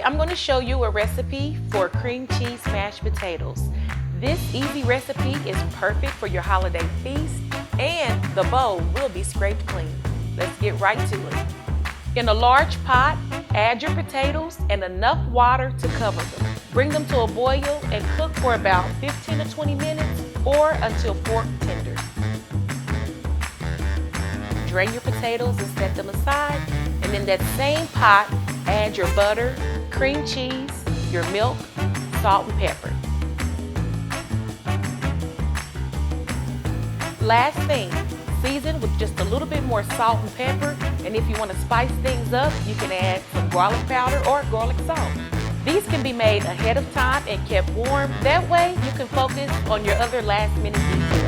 I'm going to show you a recipe for cream cheese mashed potatoes. This easy recipe is perfect for your holiday feast, and the bowl will be scraped clean. Let's get right to it. In a large pot, add your potatoes and enough water to cover them. Bring them to a boil and cook for about 15 to 20 minutes or until fork tender. Drain your potatoes and set them aside, and in that same pot, add your butter, cream cheese, your milk, salt and pepper. Last thing, season with just a little bit more salt and pepper, and if you want to spice things up, you can add some garlic powder or garlic salt. These can be made ahead of time and kept warm. That way you can focus on your other last minute details.